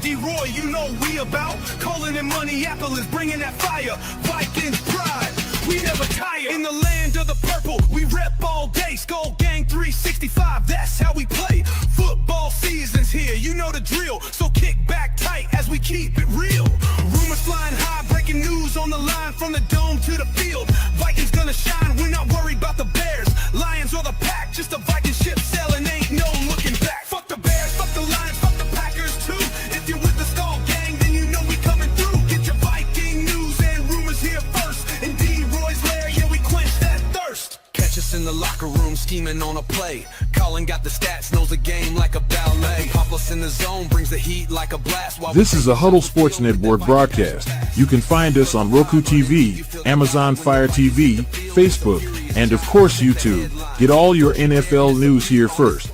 Reggie Roy, you know we about. Colin and Money Apple is bringing that fire. Vikings pride, we never tire. In the land of the purple, we rep all day. Skol Gang 365, that's how we play. Football season's here, you know the drill. So kick back tight as we keep it real. Rumors flying high, breaking news on the line. From the dome to the field, Vikings gonna shine. We're not worried about the Bears, Lions or the Pack. Just a Viking ship sailing, ain't no looking back. Fuck the Bears, fuck the Lions, fuck the Packers too. If you're with the Skol Gang, then you know we coming through. Get your Viking news and rumors here first. In D. Roy's lair, yeah, we quench that thirst. Catch us in the locker room, scheming on a play. Colin got the stats, knows the game like a ballet. Pop us in the zone, brings the heat like a blast. This is a Huddle Sports Network broadcast. You can find us on Roku TV, Amazon Fire TV, Facebook, and of course YouTube. Get all your NFL news here first.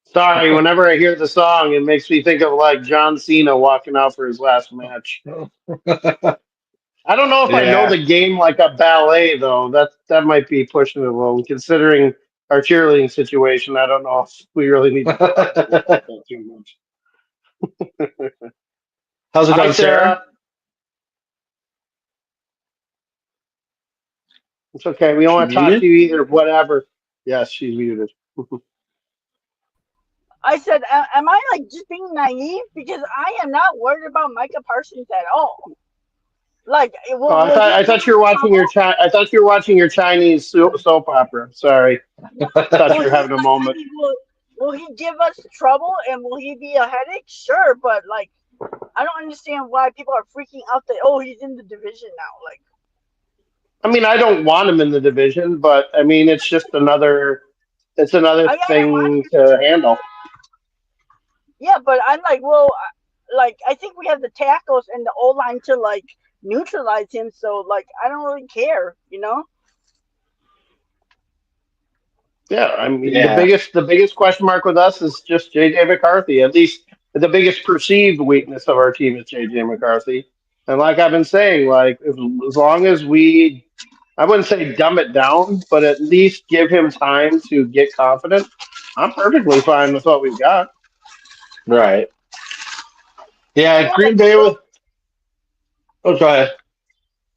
Sorry, whenever I hear the song, it makes me think of like John Cena walking out for his last match. I don't know if I know the game like a ballet though. That might be pushing it a little, considering our cheerleading situation. I don't know if we really need to talk about that too much. How's it going, Sarah? It's okay. We don't want to talk to you either. Whatever. Yes, she's muted. I said, am I like just being naive? Because I am not worried about Micah Parsons at all. Like, I thought you were watching your I thought you were watching your Chinese soap opera. Sorry, I thought you were having a moment. Will he give us trouble and will he be a headache? Sure, but like, I don't understand why people are freaking out that he's in the division now. Like, I mean, I don't want him in the division, but I mean, it's just another thing to handle. Yeah, but I'm like, like I think we have the tackles and the O-line to like neutralize him, so like I don't really care, you know. Yeah, I mean the biggest question mark with us is just JJ McCarthy. At least the biggest perceived weakness of our team is JJ McCarthy. And like I've been saying, like as long as we, I wouldn't say dumb it down, but at least give him time to get confident, I'm perfectly fine with what we've got. Right. Yeah, Green Bay was. Oh, go ahead.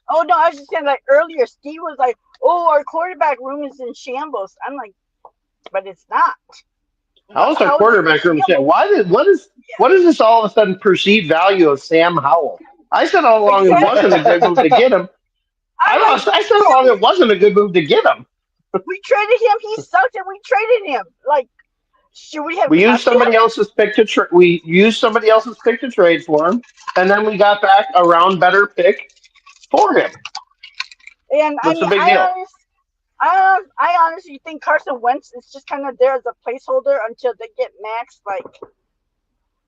Oh no, I was just saying like earlier, Steve was like, "Oh, our quarterback room is in shambles." I'm like, but it's not. How's our quarterback room? What is this all of a sudden perceived value of Sam Howell? I said all along it wasn't a good move to get him. I said all along it wasn't a good move to get him. We traded him. He sucked, and we traded him. Like, should we have? We used somebody else's pick to trade for him, and then we got back a round better pick for him. And what's the big deal? I honestly think Carson Wentz is just kind of there as a placeholder until they get maxed. Like,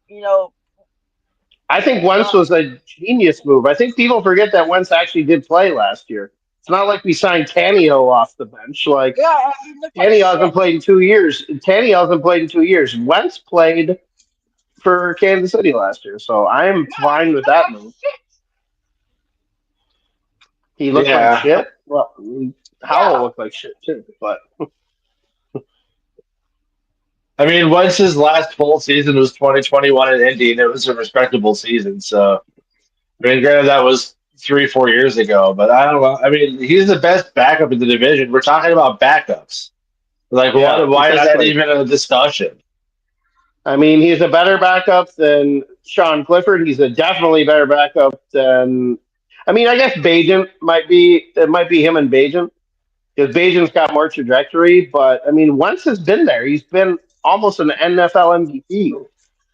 you know. I think Wentz was a genius move. I think people forget that Wentz actually did play last year. It's not like we signed Tannehill off the bench. Like, Tannehill hasn't played in 2 years. Wentz played for Kansas City last year, so I'm fine with that move. He looked like shit. Well, Howell looked like shit too, but. I mean, Wentz's last full season was 2021 in Indy, and it was a respectable season. So, I mean, granted, that was 3-4 years ago, but I don't know. I mean, he's the best backup in the division. We're talking about backups. Like, why is that even a discussion? I mean, he's a better backup than Sean Clifford. He's a definitely better backup than. I mean, I guess Bagent might be. It might be him and Bagent, because Bagent's got more trajectory. But I mean, Wentz has been there. He's been almost an NFL MVP.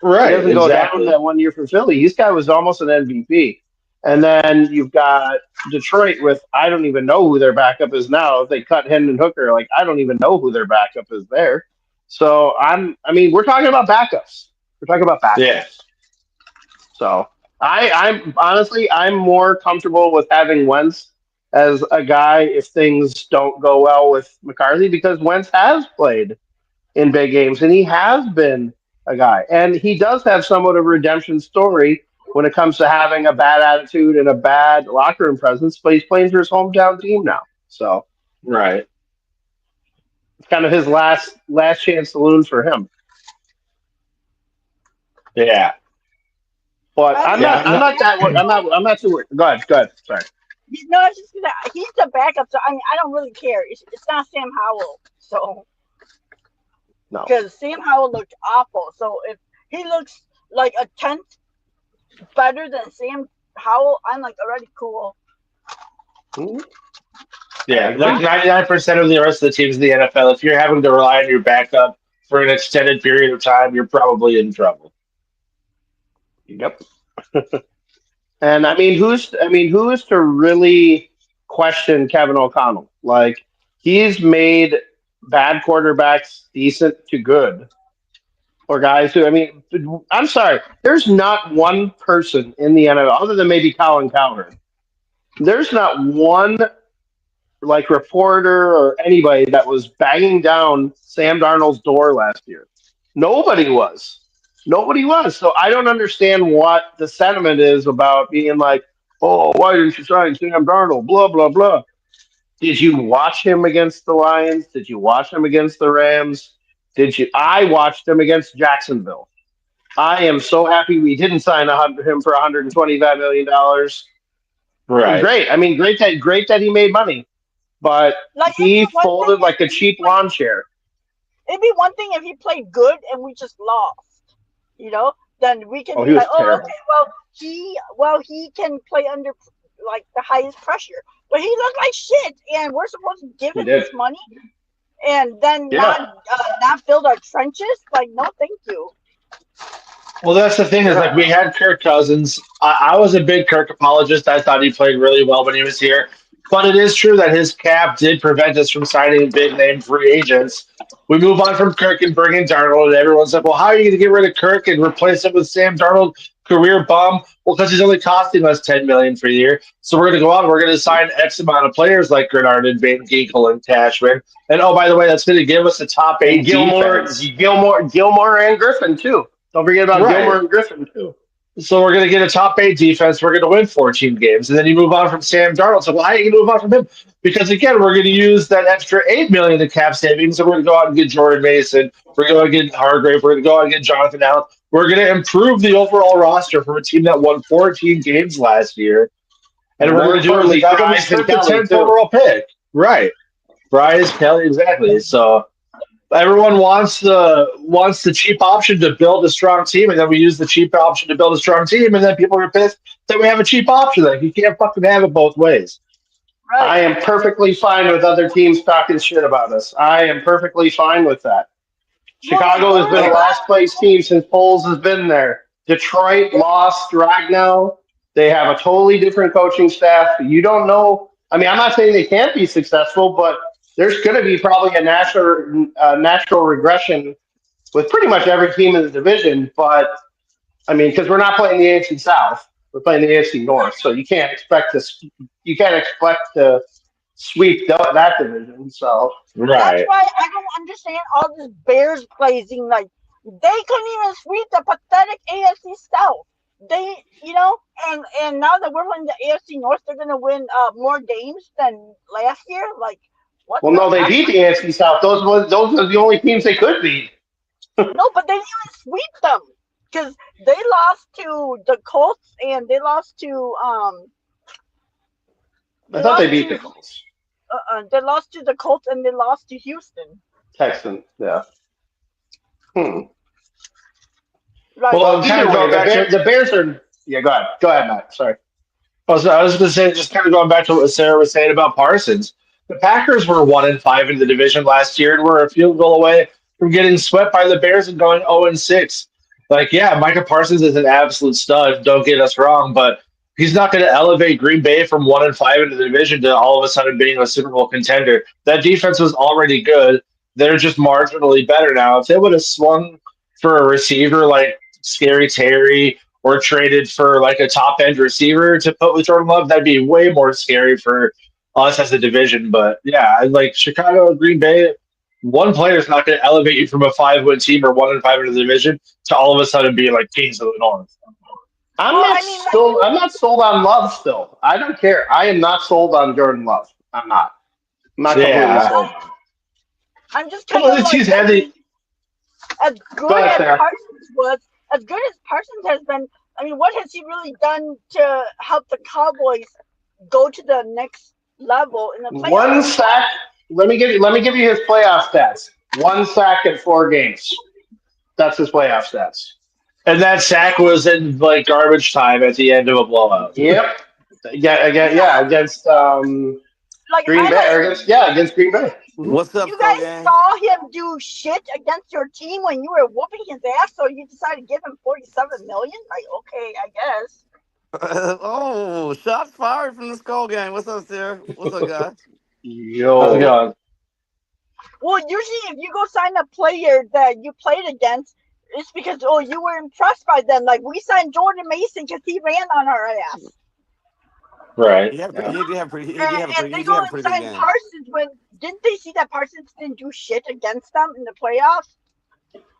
Right. He doesn't go down that 1 year for Philly. This guy was almost an MVP. And then you've got Detroit with, I don't even know who their backup is now. If they cut Hendon Hooker, like, I don't even know who their backup is there. So we're talking about backups. Yeah. So I'm honestly, I'm more comfortable with having Wentz as a guy if things don't go well with McCarthy, because Wentz has played in big games and he has been a guy, and he does have somewhat of a redemption story when it comes to having a bad attitude and a bad locker room presence, but he's playing for his hometown team now. So right. It's kind of his last chance saloon for him. Yeah. But I'm Yeah, not. I'm not that. I'm not too worried. Go ahead. Go ahead. Sorry. No, it's just that he's the backup, so I mean, I don't really care. It's not Sam Howell, so No. because Sam Howell looked awful. So if he looks like a tenth better than Sam Howell, I'm like already cool. Mhm. Yeah, like 99% of the rest of the teams in the NFL, if you're having to rely on your backup for an extended period of time, you're probably in trouble. Yep. And who is to really question Kevin O'Connell? Like he's made bad quarterbacks decent to good, or guys who I'm sorry, there's not one person in the NFL other than maybe Colin Cowherd. There's not one like reporter or anybody that was banging down Sam Darnold's door last year. Nobody was. Nobody was. So I don't understand what the sentiment is about being like, oh, why didn't you sign Sam Darnold? Blah, blah, blah. Did you watch him against the Lions? Did you watch him against the Rams? Did you? I watched him against Jacksonville. I am so happy we didn't sign him for $125 million. Right. Great. Great that he made money, but Like he folded like a cheap lawn chair. it'd be one thing if he played good and we just lost, you know. Then we can Oh, be he was like, oh, terrible. okay, he can play under like the highest pressure, but he looked like shit, and we're supposed to give He him did. this money and then Yeah. not build our trenches. Like, no, thank you. Well, that's the thing is like we had Kirk Cousins. I was a big Kirk apologist. I thought he played really well when he was here. But it is true that his cap did prevent us from signing big name free agents. We move on from Kirk and bring in Darnold, and everyone's like, well, how are you going to get rid of Kirk and replace him with Sam Darnold, career bum? Well, because he's only costing us $10 million per year. So we're going to go out and we're going to sign X amount of players like Grenard and Van Ginkel and Cashman. And oh, by the way, that's going to give us a top eight And Gilmore, defense. Gilmore, and Griffin too. Don't forget about Right. Gilmore and Griffin too. So we're going to get a top eight defense. We're going to win 14 games, and then you move on from Sam Darnold. So well, how are you going to move on from him? Because again, we're going to use that extra $8 million in cap savings, and we're going to go out and get Jordan Mason. We're going to get Hargrave. We're going to go out and get Jonathan Allen. We're going to improve the overall roster from a team that won 14 games last year, and And we're going to do it with a guy that was Bryson the Kelly 10th too. overall pick. Right, Bryce Kelly, exactly. So everyone wants the cheap option to build a strong team, and then we use the cheap option to build a strong team, and then people are pissed that we have a cheap option. Like you can't fucking have it both ways. Right. I am perfectly fine with other teams talking shit about us. I am perfectly fine with that. Chicago has been a last place team since Foles has been there. Detroit lost Ragnow. They have a totally different coaching staff. You don't know. I mean, I'm not saying they can't be successful, but there's going to be probably a natural regression with pretty much every team in the division. But I mean, because we're not playing the AFC South, we're playing the AFC North, so you can't expect to sweep that division. So That's Right. why I don't understand all this Bears praising. Like, they couldn't even sweep the pathetic AFC South. They, and now that we're winning the AFC North, they're gonna win more games than last year. Like, what? well, no, they beat the AFC South. Those were the only teams they could beat. No, but they didn't even sweep them because they lost to the Colts and they lost to I thought they beat the Colts. They lost to the Colts and they lost to Houston. Texans, yeah. Right. Well, kind of going back to the Bears are. Yeah, go ahead. Go ahead, Matt. Sorry. I was going to say, just kind of going back to what Sarah was saying about Parsons. The Packers were 1-5 in the division last year, and we're a field goal away from getting swept by the Bears and going 0-6. Like, yeah, Micah Parsons is an absolute stud. Don't get us wrong, but he's not going to elevate Green Bay from 1-5 into the division to all of a sudden being a Super Bowl contender. That defense was already good. They're just marginally better now. If they would have swung for a receiver like Scary Terry or traded for like a top end receiver to put with Jordan Love, that'd be way more scary for us as a division. But yeah, like Chicago, Green Bay, one player is not going to elevate you from a 5-win team or 1-5 in the division to all of a sudden being like Kings of the North. I'm not sold on Love still. I don't care. I am not sold on Jordan Love. I'm not. I'm not completely sold. I'm just kind of like, he's had the as good ahead, as Sarah. Parsons was, as good as Parsons has been, I mean, what has he really done to help the Cowboys go to the next level in the One playoffs? sack. Let me give you his playoff stats. One sack in 4 games. That's his playoff stats. And that sack was in like garbage time at the end of a blowout. Yep. Yeah, again, Yeah, yeah, against like Green I Bay. like Or against Green Bay. Mhm. What's up, you Skol guys Gang? saw him do shit against your team when you were whooping his ass, so you decided to give him 47 million. Like, okay, I guess. Oh, shots fired from the Skol Gang. What's up, Sarah? What's up, guys? How's it Yo. going? Well, usually if you go sign a player that you played against, it's because you were impressed by them. Like we signed Jordan Mason because he ran on our ass, Right. He had a Yeah. pretty, he did have a pretty, and they he did go have a and pretty good sign game. Parsons when didn't they see that Parsons didn't do shit against them in the playoffs?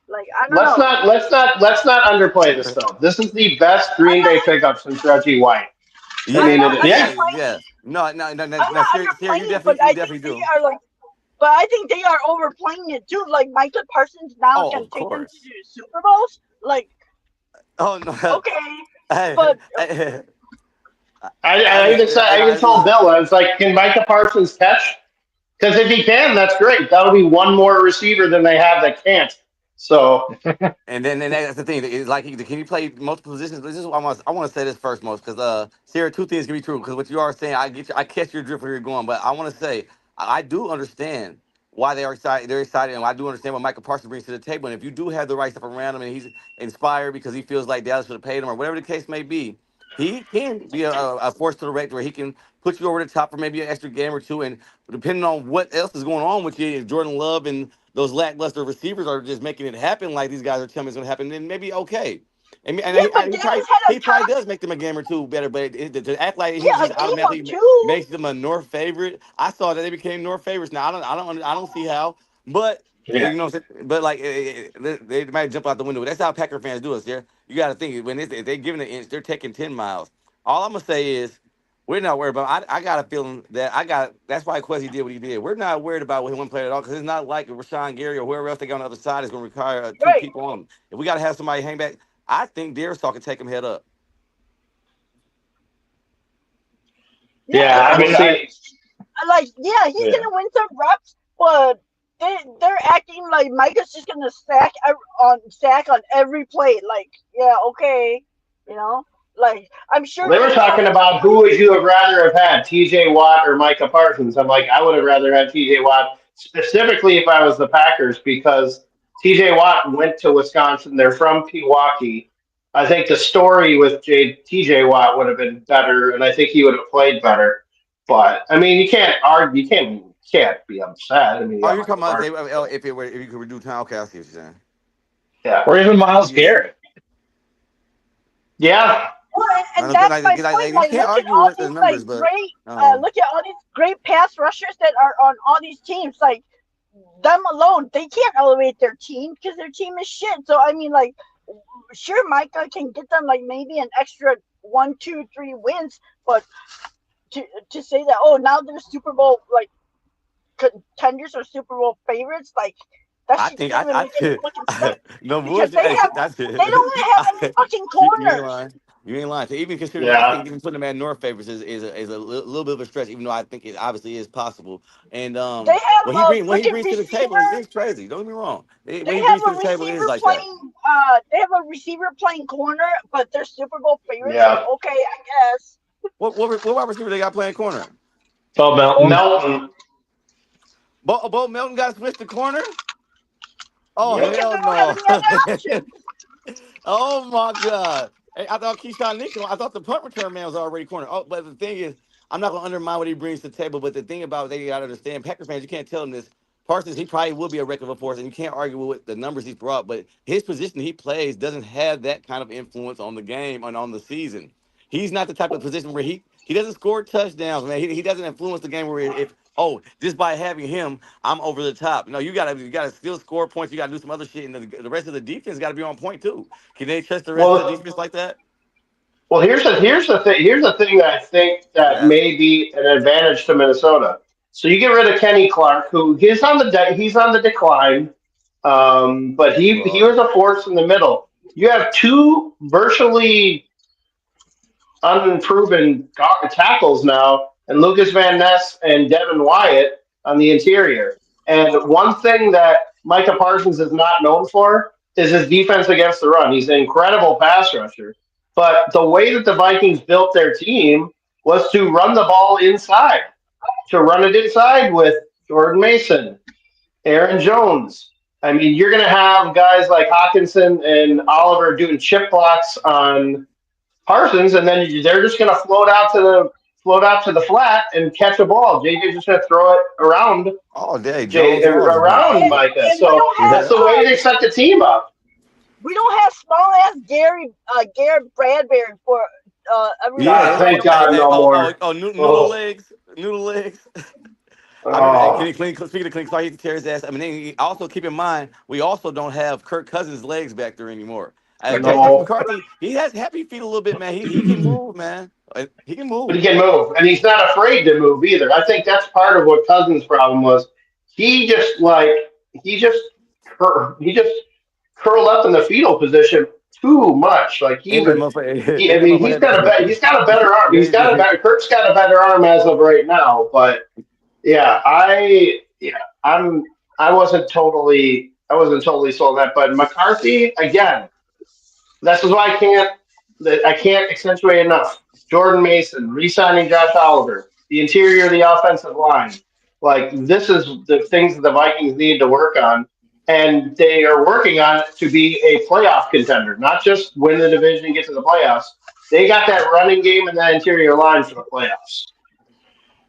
Like I don't Let's know. not let's not let's not underplay this though. This is the best I'm Green not. Bay pickup since Reggie White. I Yeah, I'm mean, not it is. Yeah. yeah. underplaying. No, no, no, no, I'm no, not Sarah, underplaying it, but you I think definitely they do. are like. But I think they are overplaying it too. Like Michael Parsons now Oh, can of take them to course. the Super Bowls. Like Oh no, okay, I, but I, I I even just, said I even told Bill, I was like, can Micah Parsons catch? Because if he can, that's great. That'll be one more receiver than they have that can't. So and that's the thing. It's like, can you play multiple positions? This is what I want to say this first, most because Sarah, two things can be true. Because what you are saying, I catch your drift where you're going, but I want to say I do understand why they are excited. They're excited, and I do understand what Michael Parsons brings to the table. And if you do have the right stuff around him, and he's inspired because he feels like Dallas should have paid him, or whatever the case may be, he can be a force to the right where he can put you over the top for maybe an extra game or two. And depending on what else is going on with you, if Jordan Love and those lackluster receivers are just making it happen like these guys are telling me it's going to happen, then maybe okay. And yeah, but Dallas had a he probably top. does make them a game or two better, but to act like he Yeah, a just game or automatically two. makes them a North favorite, I saw that they became North favorites. Now I don't see how, but Yeah. you know, what I'm saying? But like they might jump out the window. That's how Packer fans do us. Yeah, you got to think when they're giving an inch, they're taking 10 miles. All I'm gonna say is we're not worried about. I got a feeling that That's why Quezzy did what he did. We're not worried about what one player at all because it's not like Rashawn Gary or whoever else they got on the other side is going to require two Right. people on them. If we got to have somebody hang back, I think Darisaw can take him head up. Yeah, Yeah. I we'll mean, see. like yeah, he's yeah. gonna win some reps, but they're acting like Micah's just gonna sack on every play. Like yeah, okay, you know, like I'm sure They were talking about who would you have rather have had, T.J. Watt or Micah Parsons. I'm like, I would have rather had T.J. Watt specifically if I was the Packers because T.J. Watt went to Wisconsin. They're from Pewaukee. I think the story with T.J. Watt would have been better, and I think he would have played better. But I mean, you can't argue. You can't be upset. I mean, you Oh, got you're talking Micah about Parsons. if you could reduce time? Okay, I see what you're saying. Yeah, Or even Miles Yeah, Garrett. yeah. well, and like, that's my point. you Like, can't look at argue all with the these like numbers, but great, um, look at all these great pass rushers that are on all these teams. Like them alone, they can't elevate their team because their team is shit. So I mean, like, sure, Micah can get them like maybe an extra 1, 2, 3 wins, but to say that now they're Super Bowl like contenders or Super Bowl favorites, like that I shit think doesn't even make any fucking sense no because bullshit. That's they it. don't have any fucking You ain't corners. lying. You ain't lying. So even considering, I Yeah. think even putting them at North favors is a little bit of a stretch, even though I think it obviously is possible. And They have a what he freaking brings to the table receiver. is crazy. Don't get me wrong. What They he have brings to a the table is receiver like that. playing. They have a receiver playing corner, but they're Super Bowl favorites. Like, Yeah. okay, I guess. What wide receiver they got playing corner? Bob Melton. Melton. Bo Melton got switched to corner. Oh Yeah, Yep. because hell they don't have no. any other option. Oh my God. Hey, I thought Keyshawn Nixon, I thought the punt return man was already corner. Oh, but the thing is, I'm not gonna undermine what he brings to the table. But the thing about it, they gotta understand, Packers fans, you can't tell them this. Parsons, he probably will be a wreck of a force, and you can't argue with the numbers he's brought, but his position he plays doesn't have that kind of influence on the game and on the season. He's not the type of position where he doesn't score touchdowns, man. He doesn't influence the game where if just by having him, I'm over the top. No, you gotta still score points. You gotta do some other shit, and the rest of the defense got to be on point too. Can they trust the rest of the Well, defense like that? Well, here's the thing that I think that Yeah. may be an advantage to Minnesota. So you get rid of Kenny Clark, who he's on the decline, but he Well, was a force in the middle. you have two virtually unproven tackles now, and Lucas Van Ness and Devin Wyatt on the interior. And one thing that Micah Parsons is not known for is his defense against the run. He's an incredible pass rusher. But the way that the Vikings built their team was to run the ball inside, to run it inside with Jordan Mason, Aaron Jones. I mean, you're going to have guys like Hawkinson and Oliver doing chip blocks on Parsons, and then they're just going to float out to the flat and catch a ball. JJ's just going to throw it around all day. Jones, around Micah. And we So don't that's have the way they set the team up. we don't have small ass Garrett Bradbury for God, thank God, no more. noodle legs, noodle legs. I mean, Kenny Clean, speaking of Clean, sorry, he tear his ass. I mean, also keep in mind, we also don't have Kirk Cousins' legs back there anymore. No. McCarthy, he has happy feet a little bit, man. He can move, man. He can move. But he can move, and he's not afraid to move either. I think that's part of what Cousins' problem was. He just he just he just curled up in the fetal position too much. Like I mean, he's got a better arm. Kirk's got a better arm as of right now. But yeah, I wasn't totally sold on that. But McCarthy again. This is why I can't accentuate enough. Jordan Mason, re-signing Josh Oliver, the interior of the offensive line. Like, this is the things that the Vikings need to work on. And they are working on it to be a playoff contender, not just win the division and get to the playoffs. They got that running game and that interior line for the playoffs.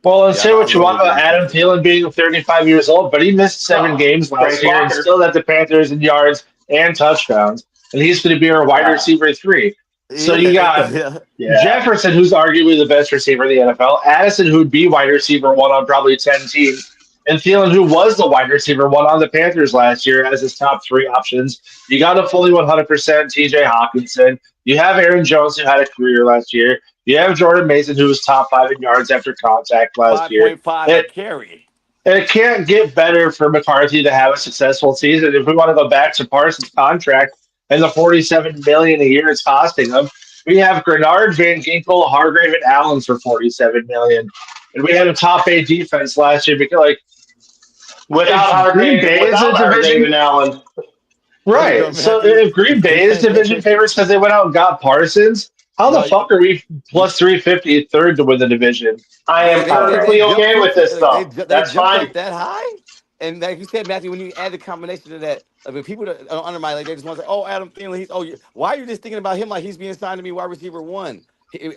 Well, and say what you want about Adam Thielen being 35 years old, but he missed 7 games last year and still led the Panthers in yards and touchdowns. And he's going to be our wide receiver 3. So you got Jefferson, who's arguably the best receiver in the NFL, Addison, who'd be wide receiver 1 on probably 10 teams, and Thielen, who was the wide receiver 1 on the Panthers last year as his top 3 options. You got a fully 100% T.J. Hawkinson. You have Aaron Jones, who had a career last year. You have Jordan Mason, who was top 5 in yards after contact last year. 5.5 a carry. And it can't get better for McCarthy to have a successful season. If we want to go back to Parsons' contract and the $47 million a year it's costing him, we have Grenard, Van Ginkel, Hargrave, and Allen for $47 million. And we had a top 8 defense last year because, like, without Green Bay is a division, Allen. Right. So if Green Bay is division favorites because they went out and got Parsons, how the fuck are we plus 350 third to win the division? I am perfectly okay with this stuff. That's fine. That high? And like you said, Matthew, when you add the combination of that, I mean, people that don't undermine, like, they just want to say, "Oh, Adam Thielen, why are you just thinking about him like he's being signed to be wide receiver 1?"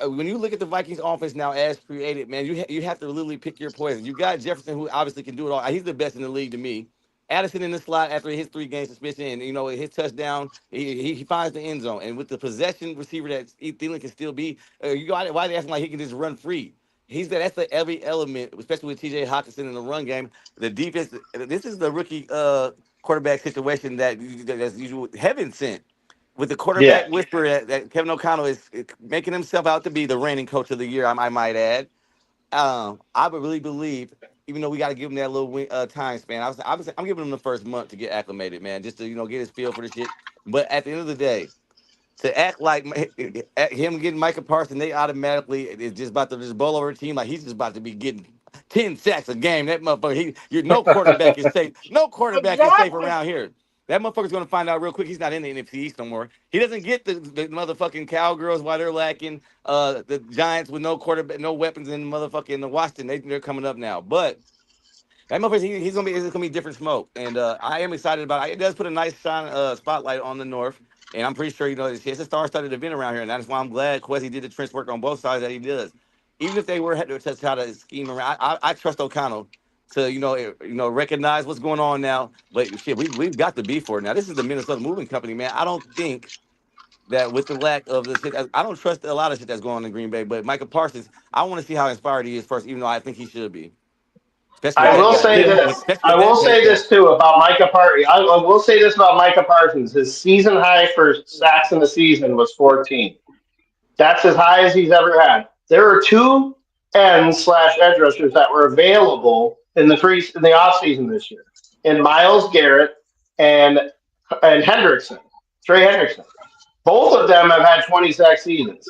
When you look at the Vikings offense now as created, man, you have to literally pick your poison. You got Jefferson, who obviously can do it all. He's the best in the league to me. Addison in the slot after his 3-game suspension, and his touchdown, he finds the end zone. And with the possession receiver that Thielen can still be, why they acting like he can just run free? That's every element, especially with T.J. Hawkinson in the run game. The defense. This is the rookie quarterback situation that's usually heaven sent. With the quarterback whisperer that Kevin O'Connell is making himself out to be the reigning coach of the year, I might add. I would really believe, even though we got to give him that little time span, I'm giving him the first month to get acclimated, man, just to get his feel for the shit. But at the end of the day, to act like him getting Micah Parsons, they automatically is just about to just bowl over a team like he's just about to be getting 10 sacks a game. That motherfucker, no quarterback is safe. No quarterback is safe around here. That motherfucker's going to find out real quick he's not in the NFC East no more. He doesn't get the motherfucking Cowgirls while they're lacking. The Giants with no quarterback, no weapons in the Washington. They're coming up now. But that motherfucker, it's gonna be different smoke. And I am excited about it. It does put a nice spotlight on the North. And I'm pretty sure, it's a star-studded event around here. And that's why I'm glad Kwesi did the trench work on both sides that he does. Even if they were to try to scheme around, I trust O'Connell to recognize what's going on now. But shit, we've got to be for it now. This is the Minnesota Moving Company, man. I don't think that with the lack of the shit, I don't trust a lot of shit that's going on in Green Bay. But Micah Parsons, I want to see how inspired he is first, even though I think he should be. I will say this too about Micah Parsons. I will say this about Micah Parsons. His season high for sacks in the season was 14. That's as high as he's ever had. There were 2 end/edge rushers that were available in the offseason this year, in Myles Garrett and Hendrickson, Trey Hendrickson. Both of them have had 20 sack seasons.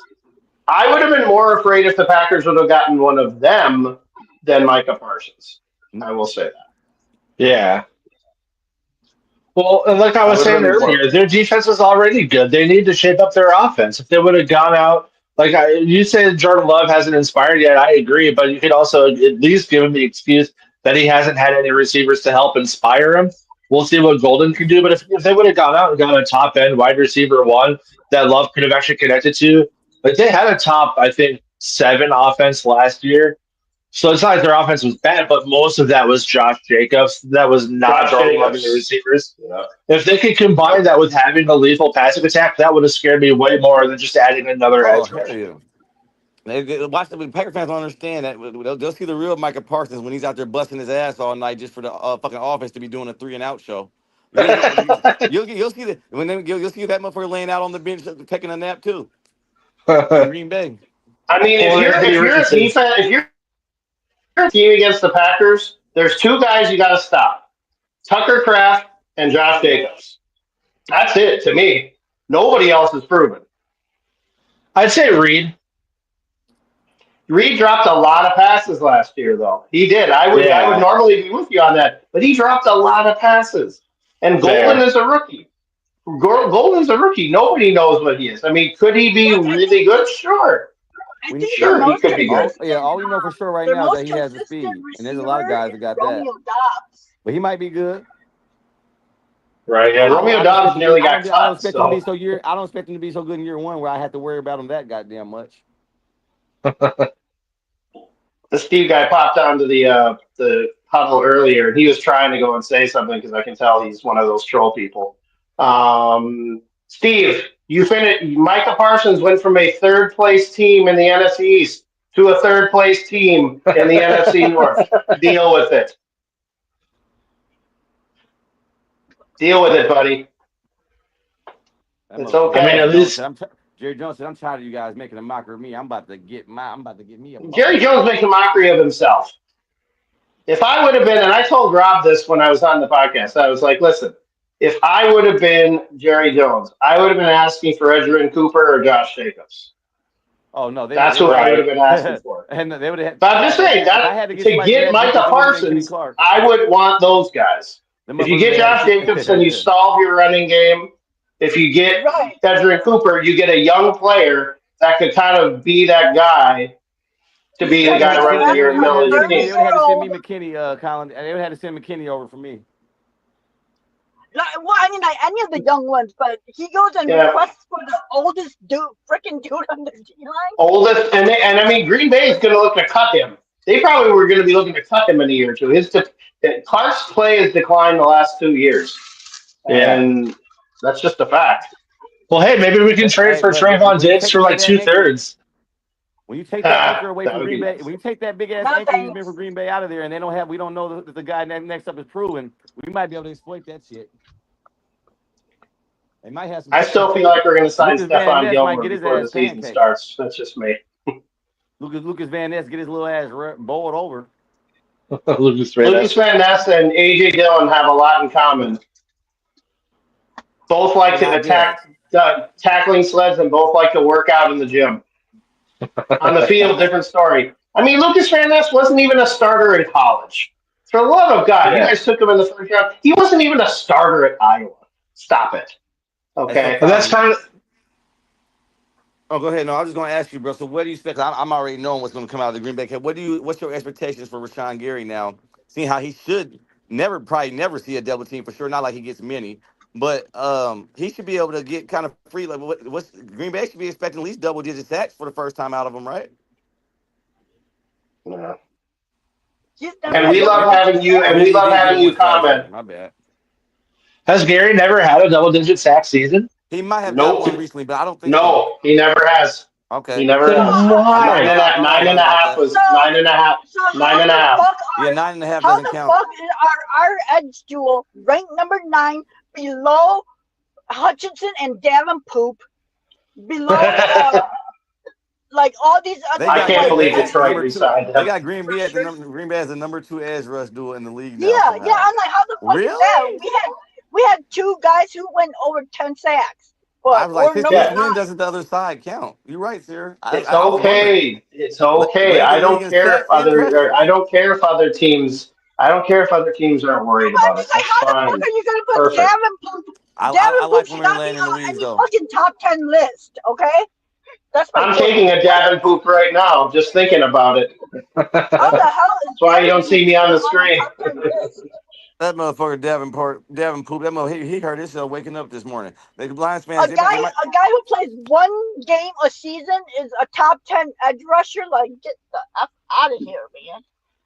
I would have been more afraid if the Packers would have gotten one of them than Micah Parsons. I will say that. Yeah. Well, and like I I was would have saying been more. earlier, their defense is already good. They need to shape up their offense. If they would have gone out, you said Jordan Love hasn't inspired yet, I agree, but you could also at least give him the excuse that he hasn't had any receivers to help inspire him. We'll see what Golden can do, but if they would have gone out and got a top end wide receiver one that Love could have actually connected to, like they had a top, I think, 7 offense last year. So it's not like their offense was bad, but most of that was Josh Jacobs. That was not Josh Jordan Love and the Jacobs. receivers. Yeah. If they could combine that with having a lethal passive attack, that would have scared me way more than just adding another Oh edge hell rusher. yeah! Watch the Packer fans don't understand that. They'll see the real Micah Parsons when he's out there busting his ass all night just for the fucking offense to be doing a 3 and out show. You'll see that you'll see that motherfucker laying out on the bench taking a nap too in Green Bay. I mean, Well, Anthony if you're a Richardson. defense, if you're a team against the Packers, there's 2 guys you got to stop: Tucker Kraft and Josh Jacobs. That's it to me. Nobody else is proven. I'd say Reed. Reed dropped a lot of passes last year, though. He did. I would Yeah. normally be with you on that, but he dropped a lot of passes. And Golden Fair. is a rookie. Golden's a rookie. Nobody knows what he is. I mean, could he be really good? Sure. I We- think Sure, the he most could be good. All we know for sure right their now is most that he has the speed, consistent and there's a lot of guys that receiver got is that. Romeo Dobbs. But he might be good. Right. Yeah. Romeo Dobbs nearly got cut. I don't expect him to be So. I don't expect him to be so good in year 1 where I have to worry about him that goddamn much. The Steve guy popped onto the huddle earlier, and he was trying to go and say something because I can tell he's one of those troll people. Steve, you finished. Micah Parsons went from a 3rd place team in the NFC East to a 3rd place team in the NFC North. Deal with it. Deal with it, buddy. It's okay. I mean, at least Jerry Jones said, "I'm tired of you guys making a mockery of me. I'm about to get me a." Jerry Jones makes a mockery of himself. If I would have been, and I told Rob this when I was on the podcast, I was like, listen, if I would have been Jerry Jones, I would have been asking for Edgerrin Cooper or Josh Jacobs. Oh no, That's who I would have been asking for. And they would have. But I'm just saying that to get Micah Parsons, I would want those guys. If you get Josh Jacobs and you solve your running game, if you get Edgerrin Cooper, you get a young player that could kind of be that guy to be the guy running your middle of your They team. would have to send me McKinney, Colin. They would have to send McKinney over for me. Well, I mean, like any of the young ones, but he goes and requests for the oldest freaking dude on the D line. Oldest, and I mean, Green Bay is going to look to cut him. They probably were going to be looking to cut him in a year or two. Clark's play has declined the last 2 years, and that's just a fact. Well, hey, maybe we can trade for Trayvon Diggs for like 2/3. When you take that anchor away from Green Bay, when you take that big ass anchor you've been from Green Bay out of there, and we don't know that the guy next up is proven, we might be able to exploit that shit. They might have some. I still feel like we're going to sign Stephon Gilmore before the season starts. That's just me. Lucas Van Ness get his little ass bowled over. Lucas Van Ness and A.J. Dillon have a lot in common. Both like to attack tackling sleds and both like to work out in the gym. On the field, different story. I mean, Lucas Van Ness wasn't even a starter in college. For the love of God, you guys took him in the 1st round. He wasn't even a starter at Iowa. Stop it. Okay. That's kind of. Oh, go ahead. No, I was just going to ask you, bro. So, what do you expect? I'm already knowing what's going to come out of the Green Bay camp. What's your expectations for Rashawn Gary now? Seeing how he should probably never see a double team for sure. Not like he gets many, but he should be able to get kind of free. Like, what's Green Bay should be expecting at least double-digit sacks for the first time out of him, right? Yeah. And we love having you. And we love having you comment. My bad. Has Gary never had a double-digit sack season? He might have got one recently, but I don't think. No, he never has. Okay. He never has. Why? 9.5 was 9.5. 9.5. Yeah, 9.5 How doesn't the count. fuck is our edge duel ranked number 9 below Hutchinson and Davenport, below like all these other? I can't believe Detroit resigned him. They got Green Bay as the number 2 edge rush duel in the league now. Yeah. I'm like, how the fuck is that? We had 2 guys who went over 10 sacks. I but was like, or 16 number Yeah, wins 9. doesn't the other side count? You're right, sir. it's I was wondering. okay. It's okay. Led the I league don't in care if sacks and I pressure. don't care if other teams. I don't care if other teams aren't worried I'm about it. just like, That's how the fuck fine. are you gonna put Perfect. Davenport? I Davenport like should when we not be land in the on weeds, any though. fucking top 10 list. Okay, that's my I'm point. taking a Davin poop right now, just thinking about it. How the hell is That's why you don't see Davenport me on the on a screen. top 10 list? That motherfucker Devin Poop. That mother, he heard himself waking up this morning. The Lions A fans, guy, they might. a guy who plays one game a season is a top 10 edge rusher. Like, get the f out of here, man.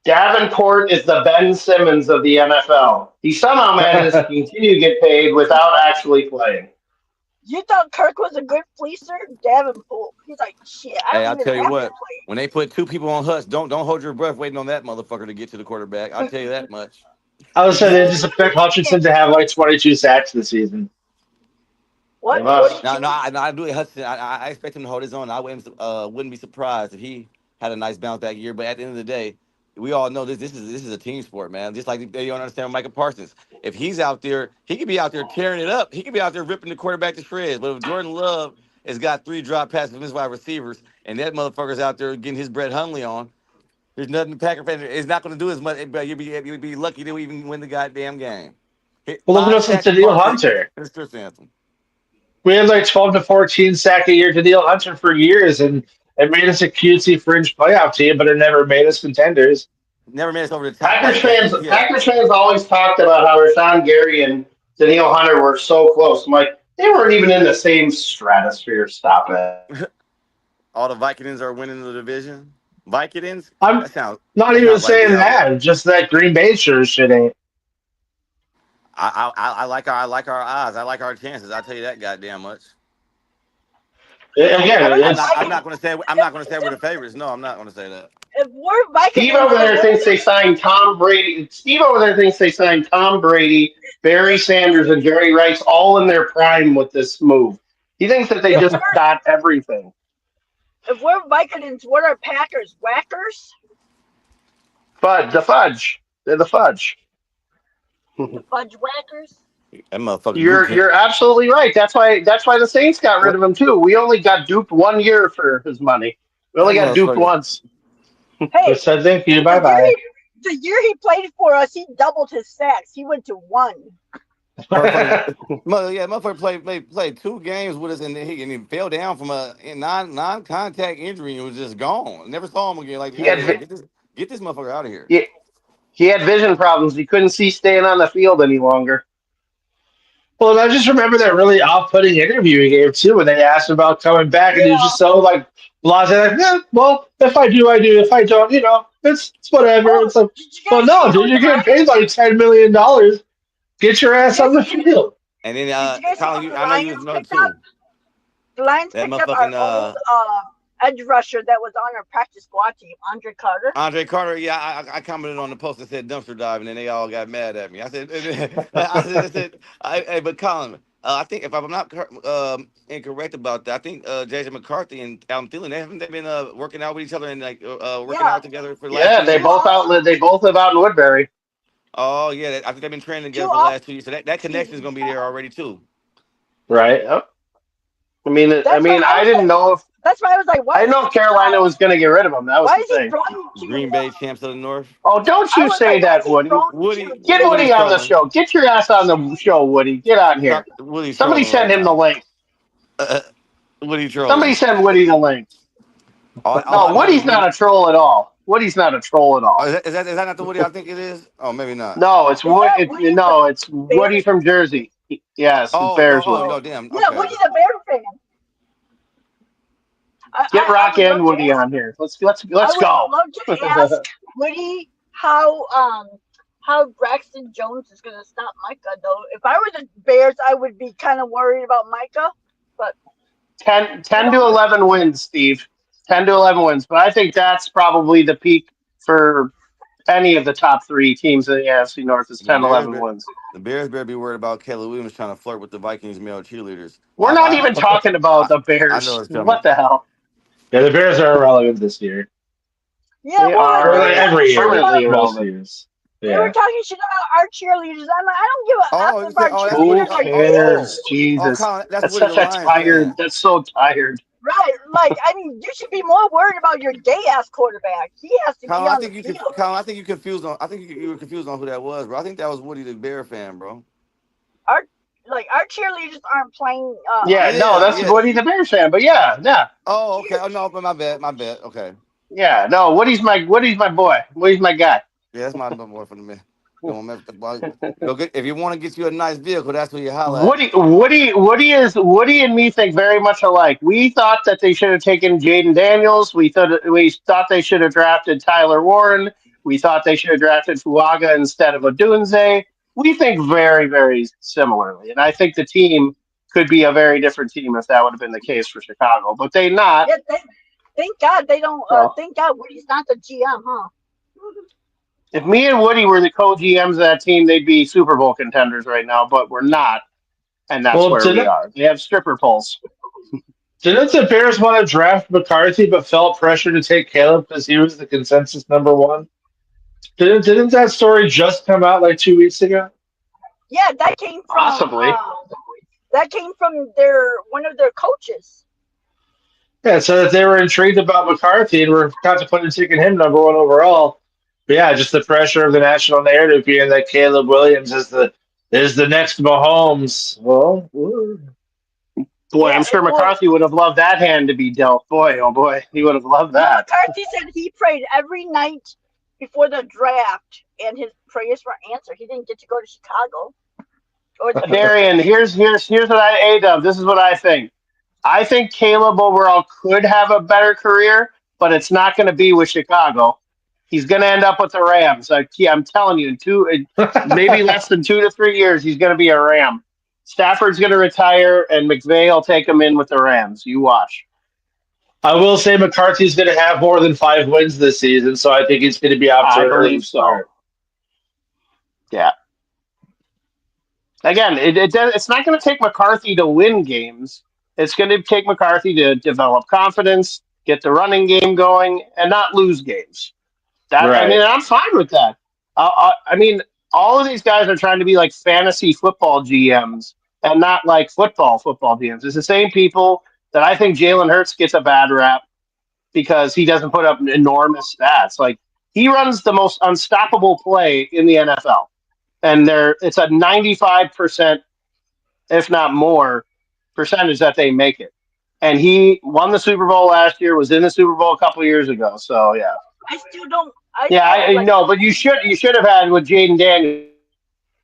Davenport is the Ben Simmons of the NFL. He somehow manages to continue to get paid without actually playing. You thought Kirk was a good fleecer? Davenport. He's like, shit, I Hey, don't I'll even tell you have to what. play. When they put two people on Hutch, don't hold your breath waiting on that motherfucker to get to the quarterback. I'll tell you that much. I would say You they ain't just gonna expect do Hutchinson shit. to have like 22 sacks this season. They What? must. 22? I do. Hudson, I expect him to hold his own. I wouldn't be surprised if he had a nice bounce back year. But at the end of the day, we all know this is a team sport, man. Just like they don't understand Michael Parsons. If he's out there, he could be out there tearing it up. He could be out there ripping the quarterback to shreds. But if Jordan Love has got 3 drop passes from his wide receivers, and that motherfucker's out there getting his Brett Hundley on, there's nothing the Packer fan is not going to do as much. But you'll be lucky to even win the goddamn game. Hit Well, look at 5 us with sacks and Daniil Parsons. Hunter. It's Chris Anthem. We had like 12 to 14 sack a year to Daniil Hunter for years, and it made us a cutesy fringe playoff team, but it never made us contenders. Never made us over the top Packers like that. fans, Yeah, Packers fans always talked about how Rashawn Gary and Daniil Hunter were so close. I'm like, they weren't even in the same stratosphere. Stop it. all the Vikings are winning the division. Vikings? I'm That sounds not that even sounds like saying Dallas. that, just that Green Bay sure shit ain't. I like our odds. I like our chances. I'll tell you that goddamn much. If Again, we're the I'm Vikings, not gonna say we're the favorites. No, I'm not gonna say that. if we're Steve Vikings, over then there we're thinks they signed Tom Brady. Steve over there thinks they signed Tom Brady, Barry Sanders, and Jerry Rice all in their prime with this move. He thinks that they if just we're got everything. if we're Vikings, what are Packers? Whackers? But the fudge. They're the fudge. The fudge whackers? That motherfucker You're Gook. you're absolutely right. That's why the Saints got rid of him too. We only got duped 1 year for his money. We That only got duped motherfucker. once. Hey, just said thank you, the bye year bye. the year he played for us, he doubled his sacks. He went to 1. Motherfucker played 2 games with us, and he fell down from a non contact injury and was just gone. Never saw him again. Like, He had hey, get this motherfucker out of here. he, he had vision problems. He couldn't see staying on the field any longer. Well, I just remember that really off-putting interview he gave too, when they asked him about coming back, and he was Yeah. just so like blasé, like, yeah, well, if I do, I do. If I don't, it's whatever. Oh, It's like, did you well, guys see no, how dude, you're the getting paid Lions? like $10 million. Get your Did ass you on the guys see? field. And then Did you guys see Colin, how the I know you Lions know picked up? too. The Lions That picked up our motherfucking old edge rusher that was on our practice squad team, Andre Carter. Andre Carter, yeah, I commented on the post that said dumpster dive, and then they all got mad at me. I said, hey, but Colin, I think if I'm not incorrect about that, I think Jason McCarthy and Alan Thielen, haven't they been working out with each other and like working Yeah, out together for the last Yeah, 2 they years? both outlive. They both live out in Woodbury. Oh yeah, I think they've been training two together for the off last 2 years, so that connection is seasons. gonna be there already too. Right. Yep. I That's why mean, I I was didn't like, know if that's why I was like, I didn't know if Carolina was going to get rid of him. That was why the is he thing. throwing to? Green Bay champs of the North. Oh, don't I you was say like, why that, is he Woody. throwing Woody, to Get Woody's Woody on the trolling. show. Get your ass on the show, Woody. Get on here. Woody's Somebody trolling send right him the now. link. Woody Somebody trolling. send Woody the link. All No, I know is Woody's Woody. not a troll at all. Woody's not a troll at Oh, all. is that not the Woody I think it is? Oh, maybe not. No, it's is Wood. that Woody the No, it's Woody Bears? from Jersey. Yes, it's Bears Woody. Oh, No, damn. yeah, Okay. Woody the Bear fan. Get I Rock would love and to Woody ask. on here. Let's I would go. love to ask Woody how Braxton Jones is going to stop Micah though. If I were the Bears, I would be kind of worried about Micah, but 10 you to know, 11 wins, Steve. 10 to 11 wins. But I think that's probably the peak for any of the top 3 teams in the AFC North is The 10, Bears, 11 be- wins. the Bears better be worried about Kelly Williams trying to flirt with the Vikings male cheerleaders. We're not even talking about I, the I know Bears. it's What coming. the hell? Yeah, the Bears are irrelevant this year. yeah, They well, like Or are like every year, permanently most irrelevant. years. They were Yeah. talking shit about our cheerleaders. I'm like, I don't give a Oh, f you if said, our oh, Who cheerleaders are gay. cares? Jesus. Colin, that's That's Woody such the a Lions tired. fan. That's so tired. Right. Like, I mean, you should be more worried about your gay ass quarterback. He has to be Colin, I on the think you could. field. Colin, I think you confused on. I think you were confused on who that was, bro. I think that was Woody the Bear fan, bro. Our our cheerleaders aren't playing Yeah, on the no, Yeah, that's field. yeah. Woody the Bears fan. But yeah, yeah, Oh, okay. Oh no, but my bad, my bad. Okay. yeah. No, Woody's my boy. Woody's my guy. Yeah, that's my number for the man. You want to go get if you want to get you a nice vehicle, that's where you holla at. Woody and me think very much alike. We thought that they should have taken Jaden Daniels. We thought they should have drafted Tyler Warren. We thought they should have drafted Fuaga instead of Odunze. We think very, very similarly, and I think the team could be a very different team if that would have been the case for Chicago. But they not. Yeah, thank God they don't. So Thank God Woody's not the GM, huh? if me and Woody were the co-GMs of that team, they'd be Super Bowl contenders right now. But we're not, and that's Well, where we are. They have stripper poles. didn't the Bears want to draft McCarthy but felt pressure to take Caleb because he was the consensus number one? Didn't that story just come out like 2 weeks ago? Yeah, that came from Possibly. their one of their coaches. Yeah, so that they were intrigued about McCarthy and were contemplating taking him number one overall. But yeah, just the pressure of the national narrative being that Caleb Williams is the next Mahomes. Well, Boy, Yeah, I'm sure well, McCarthy would have loved that hand to be dealt. Boy, oh boy, he would have loved well, that. McCarthy said he prayed every night before the draft, and his prayers were answered. He didn't get to go to Chicago or the Bears. Darian, here's what I ate of. This is what I think. I think Caleb overall could have a better career, but it's not going to be with Chicago. He's going to end up with the Rams. I'm telling you, maybe less than 2 to 3 years, he's going to be a Ram. Stafford's going to retire, and McVay will take him in with the Rams. You watch. I will say McCarthy's going to have more than 5 wins this season, so I think he's going to be off to I an early believe so. start. Yeah. Again, it's not going to take McCarthy to win games. It's going to take McCarthy to develop confidence, get the running game going, and not lose games. Right. I'm fine with that. I mean, all of these guys are trying to be like fantasy football GMs and not like football GMs. It's the same people that I think Jalen Hurts gets a bad rap because he doesn't put up enormous stats. Like he runs the most unstoppable play in the NFL, and it's a 95%, if not more, percentage that they make it. And he won the Super Bowl last year, was in the Super Bowl a couple of years ago. So yeah. I still don't. I Yeah, still I like. know, but you should have had with Jaden Daniels.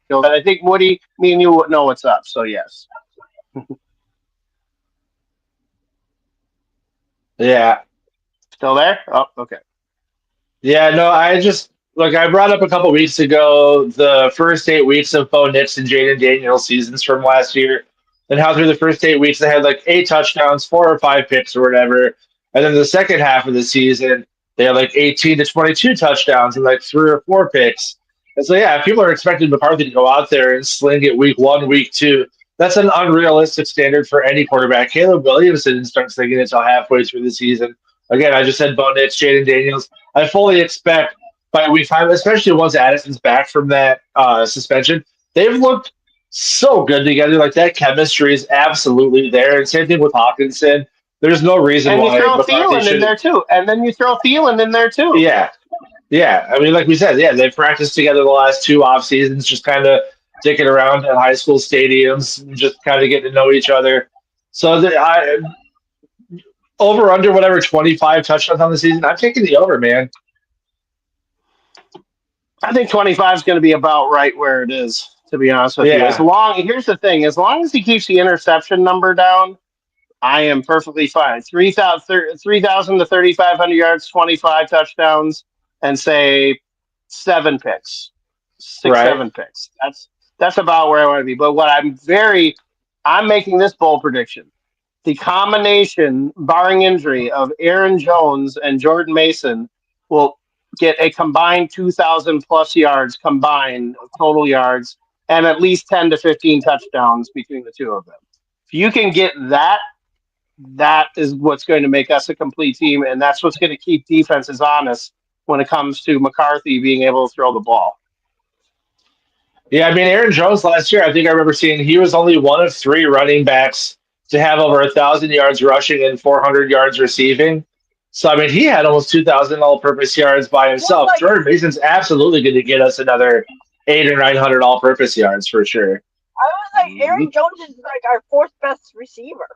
But I think Woody, me and you would know what's up. So yes, Yeah. still there. Oh, okay. Yeah, no, I brought up a couple weeks ago the first 8 weeks of Bo Nix and Jaden Daniels seasons from last year, and how through the first 8 weeks they had like 8 touchdowns, 4 or 5 picks or whatever, and then the second half of the season they had like 18 to 22 touchdowns and like 3 or 4 picks. And so yeah, if people are expecting McCarthy to go out there and sling it week 1, week 2, that's an unrealistic standard for any quarterback. Caleb Williams didn't start slinging it until halfway through the season. Again, I just said Bo Nix, Jaden Daniels. I fully expect by week 5, especially once Addison's back from that suspension, they've looked so good together. Like that chemistry is absolutely there. And same thing with Hawkinson. There's no reason And you why throw McCarthy Thielen in should. there too, and then you throw Thielen in there too. Yeah, yeah. I mean, like we said, yeah, they've practiced together the last 2 off seasons, just kind of dicking around at high school stadiums, just kind of getting to know each other. So over under whatever 25 touchdowns on the season, I'm taking the over, man. I think 25 is going to be about right where it is. To be honest with you, Yeah, here's the thing: as long as he keeps the interception number down, I am perfectly fine. 3,000 to 3,500 yards, 25 touchdowns, and say 7 picks, six, right. 7 picks. That's about where I want to be. But I'm making this bold prediction. The combination, barring injury, of Aaron Jones and Jordan Mason will get a combined 2,000 plus yards combined total yards and at least 10 to 15 touchdowns between the two of them. If you can get that, that is what's going to make us a complete team, and that's what's going to keep defenses honest when it comes to McCarthy being able to throw the ball. Yeah, I mean, Aaron Jones last year, I think I remember seeing he was only one of 3 running backs to have over 1,000 yards rushing and 400 yards receiving. So I mean, he had almost 2,000 all-purpose yards by Well, himself. like Jordan Mason's absolutely going to get us another 800 or 900 all-purpose yards for sure. I was like, Aaron Jones is like our fourth best receiver.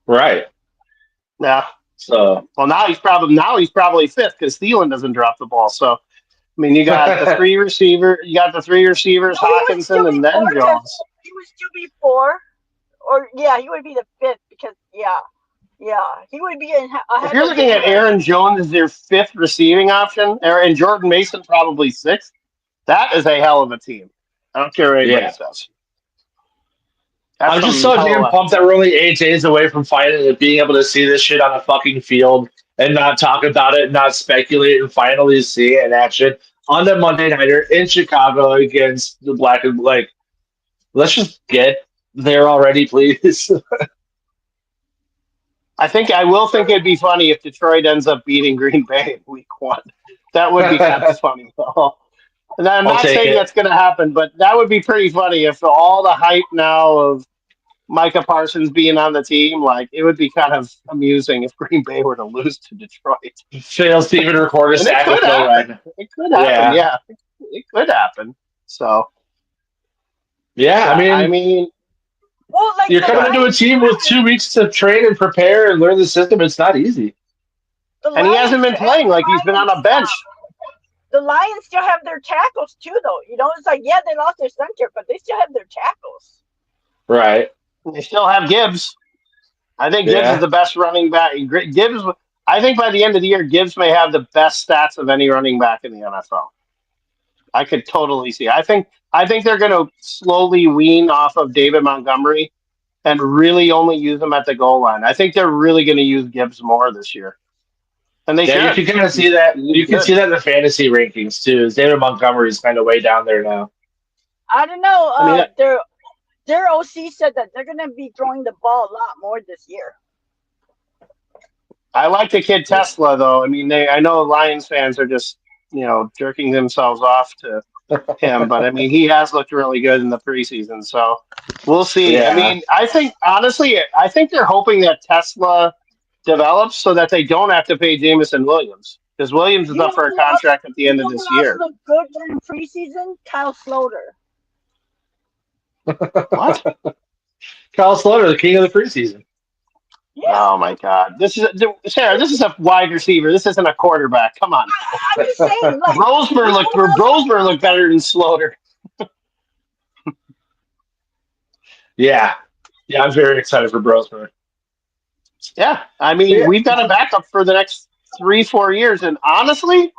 Right. Yeah. So Well, now he's probably fifth because Thielen doesn't drop the ball. So I mean, you got the three receivers, No, he would still Hawkinson, be and four then because Jones. he would still be four, or yeah, he would be the fifth because he would be If ahead you're of looking at Jalen. Aaron Jones as your fifth receiving option, and Jordan Mason probably sixth, that is a hell of a team. I don't care what anybody yeah, says. That's I'm just some so hell damn of pumped that we're only 8 days away from finally being able to see this shit on a fucking field and not talk about it, not speculate, and finally see it in action on the Monday Nighter in Chicago against the Black and like. Let's just get there already, please. I will think it'd be funny if Detroit ends up beating Green Bay in week 1. That would be kind of funny, though. And I'm I'll not take saying it. that's going to happen, but that would be pretty funny if all the hype now of Micah Parsons being on the team, like it would be kind of amusing if Green Bay were to lose to Detroit. Fails to even record a And it sack with could Phil happen. Ryan. It could happen, Yeah. yeah. It could happen. So, Yeah, I yeah, I mean, mean, Well, like you're the coming into a Lions, team with 2 weeks to train and prepare and learn the system. It's not easy. the and he hasn't Lions, been playing like he's been on a bench. the Lions still have their tackles too, though. You know, it's like they lost their center, but they still have their tackles. Right. They still have Gibbs. I think Gibbs is Yeah. the best running back. Gibbs, I think by the end of the year, Gibbs may have the best stats of any running back in the NFL. I could totally see. I think they're going to slowly wean off of David Montgomery and really only use him at the goal line. I think they're really going to use Gibbs more this year, and they Yeah, you should. can kind of see that. He's You can good. see that in the fantasy rankings too. David Montgomery's kind of way down there now. I don't know. I mean, Their OC said that they're going to be throwing the ball a lot more this year. I like the kid Tesla though. I mean, I know Lions fans are just jerking themselves off to him, but I mean, he has looked really good in the preseason. So we'll see. I Yeah. mean, I think honestly, I think they're hoping that Tesla develops so that they don't have to pay Jamison Williams because Williams is You up know for a who else? contract at the You end know of who this else year. looked good during preseason? Kyle Sloter. What? Kyle Sloter, the king of the preseason. Yeah, Oh my God! Sarah. This is a wide receiver. This isn't a quarterback. Come on. I'm just saying. Like, Brosmer looked better than Slaughter. Yeah. Yeah, I'm very excited for Brosmer. Yeah, I mean, Yeah. we've got a backup for the next 3-4 years, and honestly,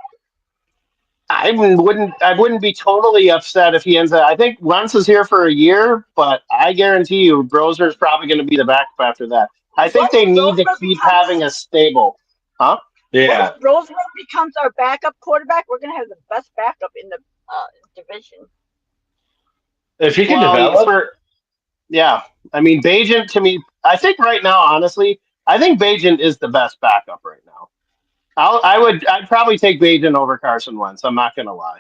I wouldn't be totally upset if he ends up. I think Wentz is here for a year, but I guarantee you, Brozer is probably going to be the backup after that. I think they need to keep having a stable, huh? Yeah. If Roseman becomes our backup quarterback, we're going to have the best backup in the division. If he can Well, develop. yeah, I mean, Bajent to me, I think right now, honestly, I think Bajent is the best backup right now. I'd probably take Bajent over Carson Wentz. I'm not going to lie.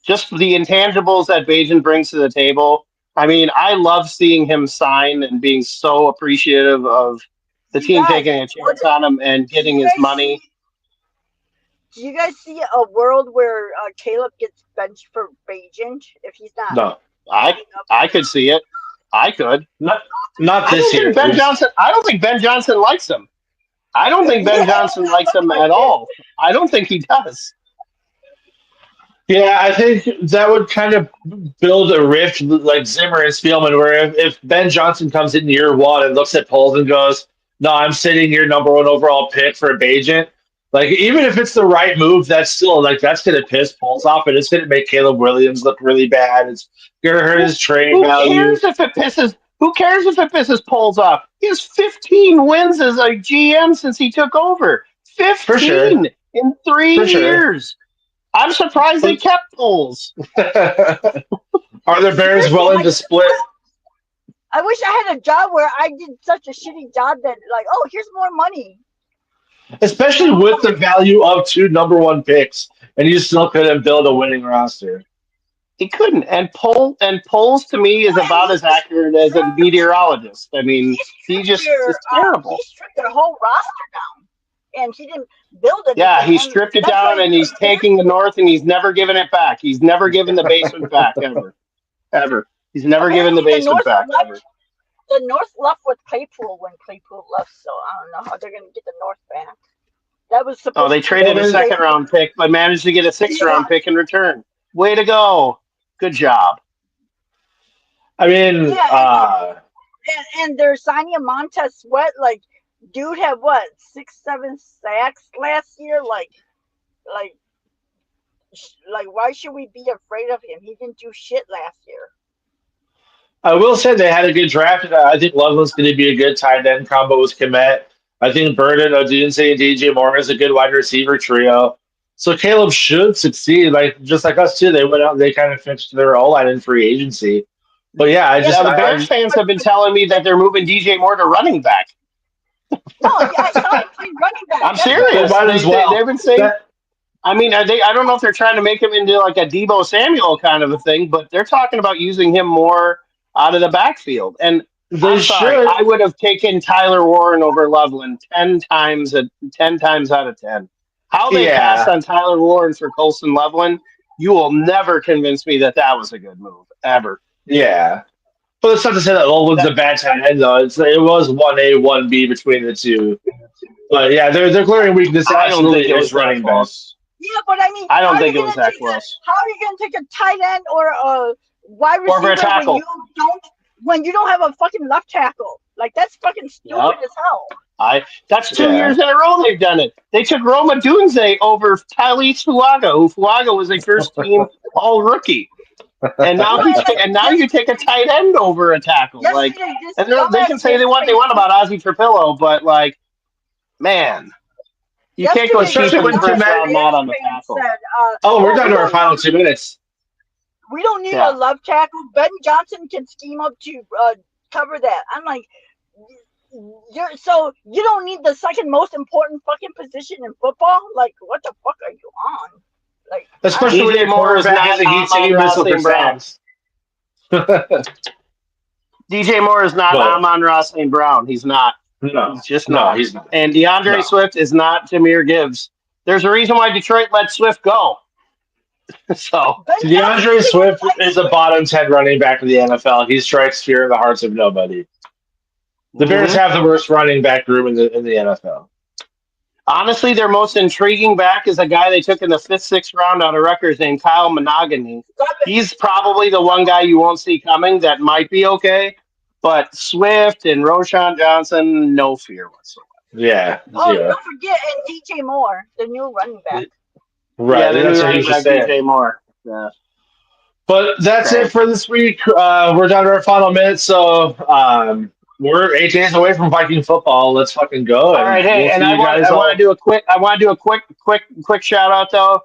Just the intangibles that Bajent brings to the table. I mean, I love seeing him sign and being so appreciative of the team taking a chance on him and getting his money. Do you guys see a world where Caleb gets benched for Bajent if he's not? No. I could see it. I could. Not I this don't year. think Ben Johnson. I don't think Ben Johnson likes him. I don't think Ben Johnson likes him at all. I don't think he does. Yeah, I think that would kind of build a rift like Zimmer and Spielman, where if Ben Johnson comes in year one and looks at polls and goes, "No, I'm sitting your number one overall pick for a Bajent," like even if it's the right move, that's still like that's going to piss polls off, and it's going to make Caleb Williams look really bad. It's going to hurt his trade Who value. cares if it pisses? Who cares if it pisses polls off? He has 15 wins as a GM since he took over. 15 For sure. in 3 For sure. years. I'm surprised they kept polls. Are the Bears willing to split? I wish I had a job where I did such a shitty job that, like, oh, here's more money. Especially with the value of 2 number one picks, and you still couldn't build a winning roster. He couldn't. And polls to me is No, and about as accurate as a meteorologist. I mean, he it's terrible. stripped their whole roster down, and he didn't build Yeah, anything. he And stripped it that's why down and he's taking the North and he's never given it back. He's never given the basement back ever. Ever. He's never given the apparently basement back ever. The North left with Claypool when Claypool left, so I don't know how they're going to get the North back. That was supposed. Oh, they traded a second round pick, but managed to get a 6th round pick in return. Way to go! Good job. I mean, and they're signing a Montez Sweat. Like, dude had what 6-7 sacks last year. Like, why should we be afraid of him? He didn't do shit last year. I will say they had a good draft. I think Loveland's going to be a good tight end combo with Komet. I think Burden, Odunze, and DJ Moore is a good wide receiver trio. So Caleb should succeed, just like us too. They went out and they kind of fixed their O-line in free agency. But yeah, the Bears fans have been telling me that they're moving DJ Moore to running back. No, I saw him play running back. I'm serious. Might as well. They've been saying. I mean, I don't know if they're trying to make him into like a Deebo Samuel kind of a thing, but they're talking about using him more out of the backfield. And I'm sorry, I would have taken Tyler Warren over Loveland 10 times out of 10. How they passed on Tyler Warren for Colson Loveland, you will never convince me that was a good move, ever. Yeah. But it's not to say that Loveland's a bad tight end, though. It was 1A, 1B between the two. But yeah, they're clearing weakness. I don't think it was running back. Yeah, but I mean, I don't think it was that close. How are you going to take a tight end or a wide receiver or a tackle when you don't have a fucking left tackle? Like, that's fucking stupid as hell. That's 2 years in a row they've done it. They took Roma Dunze over Tylis Fuaga, who Fuaga was a first team all rookie. And now you take a tight end over a tackle. They can say they want about Ozzie Trapillo, but like, man, you can't go cheap in the first round not on the tackle. We're down to our final 2 minutes. We don't need a left tackle. Ben Johnson can scheme up to cover that. I'm like, so you don't need the second most important fucking position in football? Like, what the fuck are you on? Like, especially when Moore is not DJ Moore is not Amon-Ra St. Brown. He's not. No, he's just not. He's not. And DeAndre Swift is not Jahmyr Gibbs. There's a reason why Detroit let Swift go. So DeAndre Swift is a bottom 10 running back of the NFL. He strikes fear in the hearts of nobody. The Bears have the worst running back room in the NFL. Honestly, their most intriguing back is a guy they took in the 5th, 6th round out of Rutgers named Kyle Monogany. He's probably the one guy you won't see coming that might be okay. But Swift and Roshan Johnson, no fear whatsoever. Yeah. Oh, don't forget, and DJ Moore, the new running back. Right. Yeah, that's what you should say. DJ Moore. Yeah. But that's it for this week. We're down to our final minute, so we're 8 days away from Viking football. Let's fucking go! All right, hey, and I want to do a quick shout out though.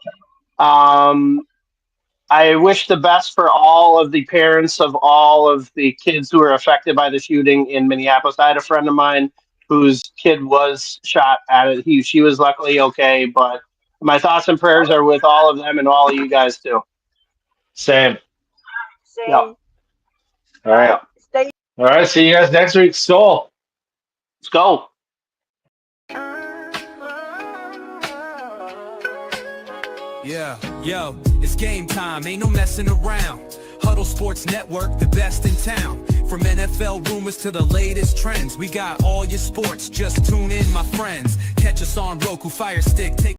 I wish the best for all of the parents of all of the kids who were affected by the shooting in Minneapolis. I had a friend of mine whose kid was shot at it. She was luckily okay, but my thoughts and prayers are with all of them and all of you guys too. Same. Yep. All right. All right. See you guys next week. Skol. Let's go. Yeah, yo, it's game time. Ain't no messing around. Huddle Sports Network, the best in town. From NFL rumors to the latest trends, we got all your sports. Just tune in, my friends. Catch us on Roku, Fire Stick. Take